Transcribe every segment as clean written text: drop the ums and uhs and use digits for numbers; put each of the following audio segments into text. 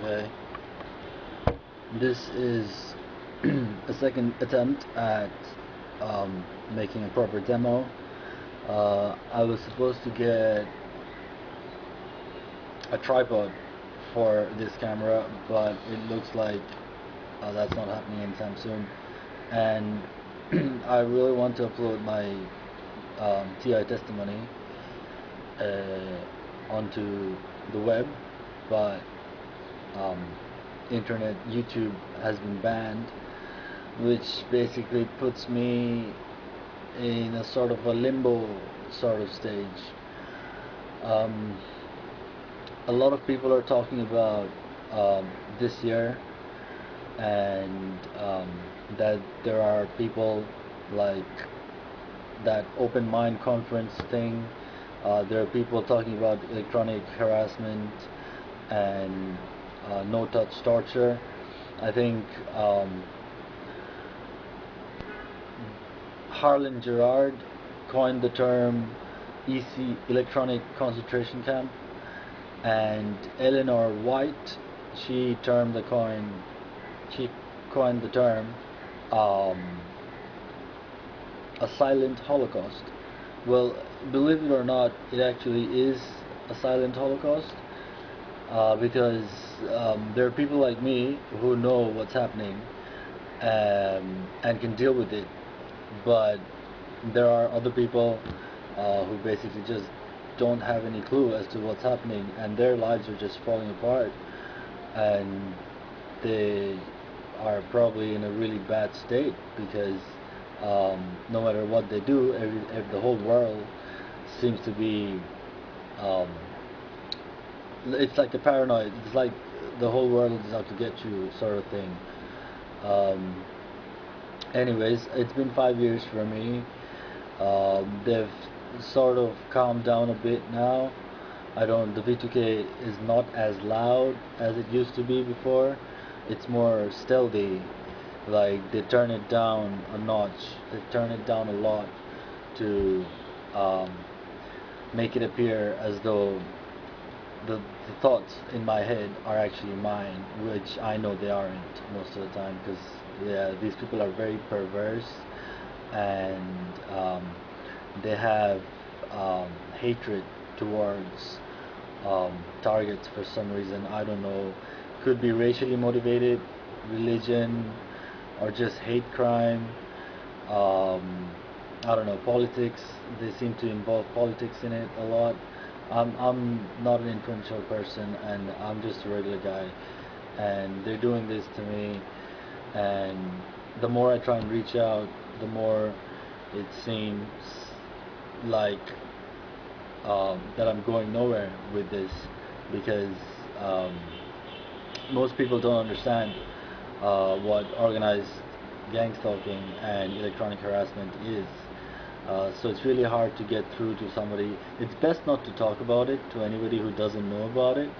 Okay, this is a second attempt at making a proper demo. I was supposed to get a tripod for this camera, but it looks like that's not happening anytime soon. And I really want to upload my TI testimony onto the web, but um, internet YouTube has been banned, which basically puts me in a sort of a limbo sort of stage. Um, a lot of people are talking about this year, and that there are people like that open mind conference thing. There are people talking about electronic harassment and no touch torture. I think Harlan Gerard coined the term electronic concentration camp, and Eleanor White, she coined the term um, a silent Holocaust. Well, believe it or not, it actually is a silent Holocaust, because there are people like me who know what's happening, and can deal with it, but there are other people who basically just don't have any clue as to what's happening, and their lives are just falling apart, and they are probably in a really bad state because no matter what they do, the whole world seems to be um, it's like a paranoid. It's like the whole world is out to get you, sort of thing. Um, Anyways, it's been 5 years for me. They've sort of calmed down a bit now. The V2K is not as loud as it used to be before. It's more stealthy. Like, they turn it down a notch. They turn it down a lot to um, make it appear as though the thoughts in my head are actually mine, which I know they aren't most of the time, because yeah, these people are very perverse, and they have hatred towards targets for some reason. I don't know. Could be racially motivated, religion, or just hate crime. Um, I don't know, politics. They seem to involve politics in it a lot. I'm not an influential person, and I'm just a regular guy, and they're doing this to me. And the more I try and reach out, the more it seems like that I'm going nowhere with this, because um, most people don't understand what organized gang stalking and electronic harassment is. So it's really hard to get through to somebody. It's best not to talk about it to anybody who doesn't know about it,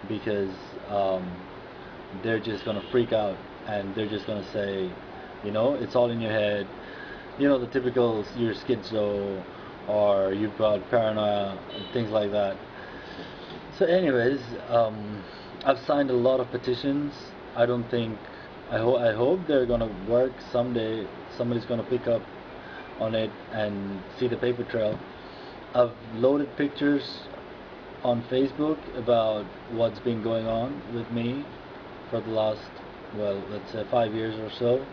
because they're just gonna freak out, and they're just gonna say, it's all in your head. The typical, you're schizo, or you've got paranoia, and things like that. So, anyways, I've signed a lot of petitions. I don't think, I hope they're gonna work someday. Somebody's gonna pick up on it and see the paper trail. I've loaded pictures on Facebook about what's been going on with me for the last, well, let's say 5 years or so.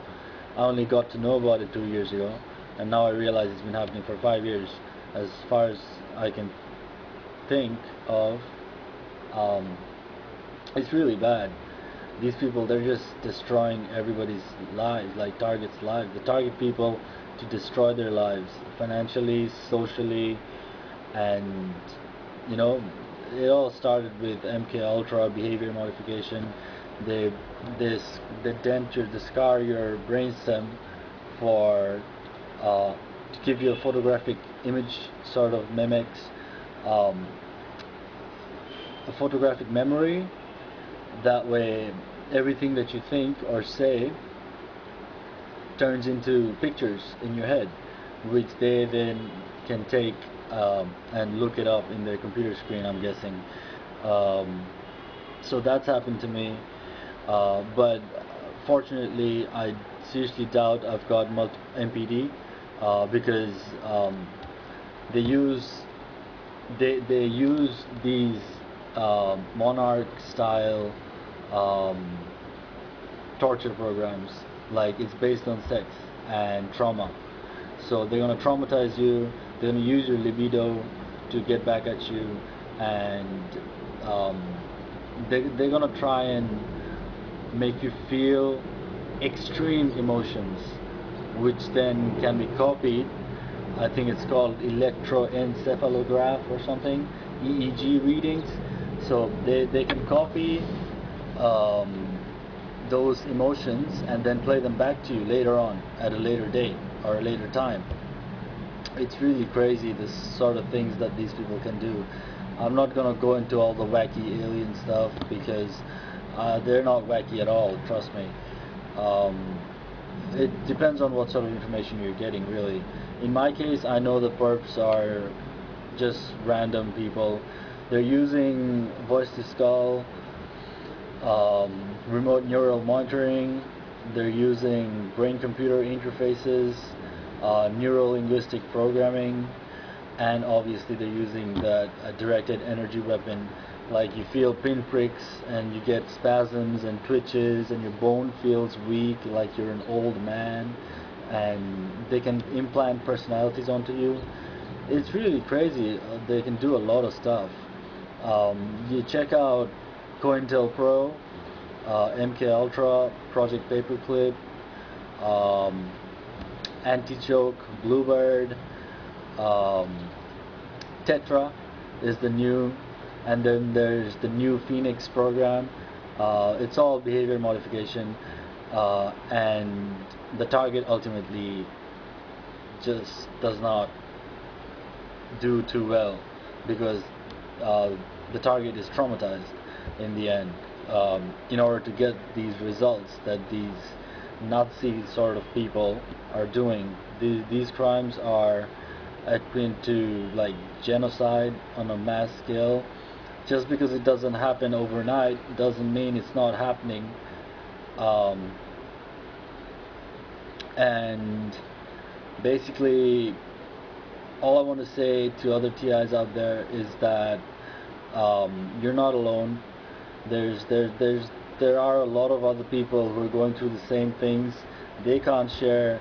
I only got to know about it 2 years ago, and now I realize it's been happening for 5 years. As far as I can think of, um, it's really bad. These people, they're just destroying everybody's lives, like Target's lives. They target people to destroy their lives financially, socially, and you know, it all started with MK Ultra behavior modification. They they they scar your brainstem for to give you a photographic image, sort of mimics um, a photographic memory. That way, everything that you think or say turns into pictures in your head, which they then can take and look it up in their computer screen, I'm guessing. Um, So that's happened to me. But fortunately, I seriously doubt I've got MPD, because they use they use these monarch style um, torture programs. Like, it's based on sex and trauma. So they're gonna traumatize you. They're gonna use your libido to get back at you, and um, they're gonna try and make you feel extreme emotions, which then can be copied. I think it's called electroencephalograph or something, EEG readings. So they can copy um, those emotions and then play them back to you later on at a later date or a later time. It's really crazy, the sort of things that these people can do. I'm not gonna go into all the wacky alien stuff because they're not wacky at all, trust me. Um, it depends on what sort of information you're getting, really. In my case, I know the perps are just random people. They're using voice to skull, remote neural monitoring. They're using brain-computer interfaces, neuro-linguistic programming, and obviously they're using that directed energy weapon. Like, you feel pinpricks and you get spasms and twitches and your bone feels weak like you're an old man, and they can implant personalities onto you. It's really crazy. They can do a lot of stuff. You check out COINTELPRO, MK Ultra, Project Paperclip, um, Anti-Choke, Bluebird, um, Tetra is the new, and then there's the new Phoenix program. It's all behavior modification, and the target ultimately just does not do too well because uh, the target is traumatized in the end. In order to get these results that these Nazi sort of people are doing, these crimes are akin to like genocide on a mass scale. Just because it doesn't happen overnight doesn't mean it's not happening. Um, and basically, all I want to say to other TIs out there is that you're not alone. There are a lot of other people who are going through the same things. They can't share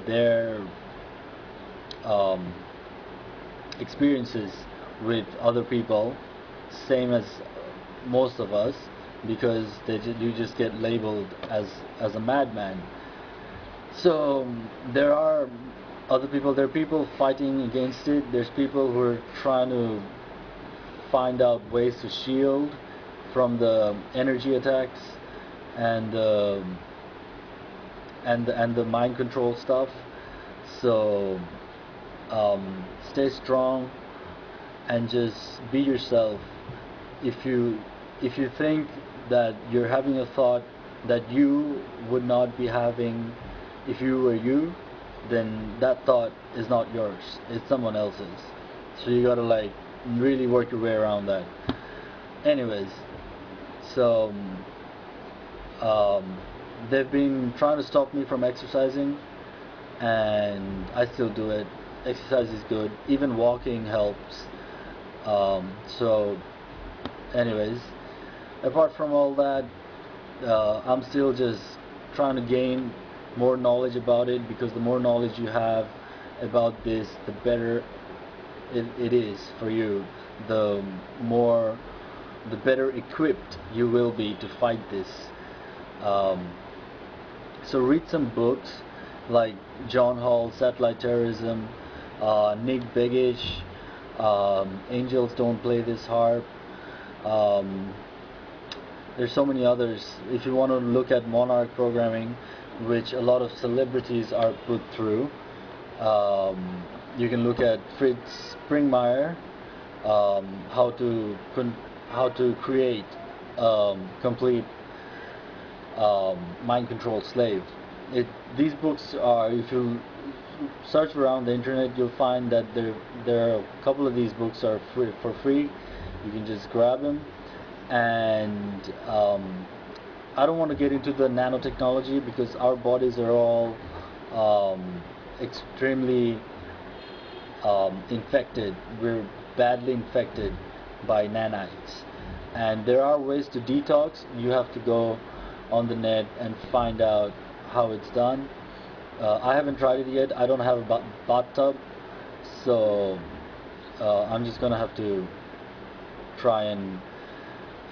their um, experiences with other people, same as most of us, because you just get labeled as a madman. So there are other people. There are people fighting against it. There's people who are trying to find out ways to shield from the energy attacks and and the mind control stuff. So stay strong and just be yourself. If you think that you're having a thought that you would not be having if you were you, then that thought is not yours. It's someone else's. So you gotta like really work your way around that. Anyways, so um, they've been trying to stop me from exercising, and I still do it. Exercise is good. Even walking helps. So, anyways, apart from all that, I'm still just trying to gain more knowledge about it, because the more knowledge you have about this, the better it is for you. The more, the better equipped you will be to fight this. Um, so read some books like John Hall, Satellite Terrorism, Nick Begich, Angels Don't Play This Harp. Um, there's so many others. If you want to look at monarch programming, which a lot of celebrities are put through, you can look at Fritz Springmeier, how to create complete mind control slave. These books are, if you search around the internet, you'll find that there are a couple of these books are free for free. You can just grab them, and I don't want to get into the nanotechnology because our bodies are all extremely infected. We're badly infected by nanites, and there are ways to detox. You have to go on the net and find out how it's done. I haven't tried it yet. I don't have a bathtub, so I'm just gonna have to try and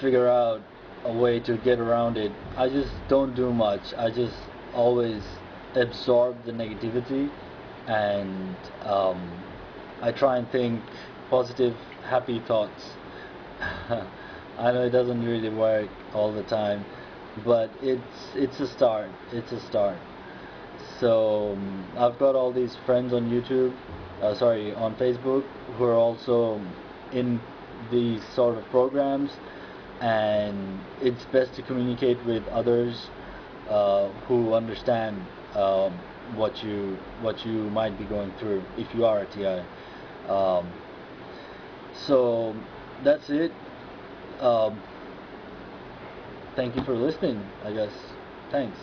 figure out a way to get around it. I just don't do much. I just always absorb the negativity, and I try and think positive, happy thoughts. I know it doesn't really work all the time, but it's a start. It's a start. So I've got all these friends on YouTube, sorry, on Facebook, who are also in these sort of programs, and it's best to communicate with others who understand what you might be going through if you are a TI. Um, so that's it. Um, Thank you for listening, I guess. Thanks.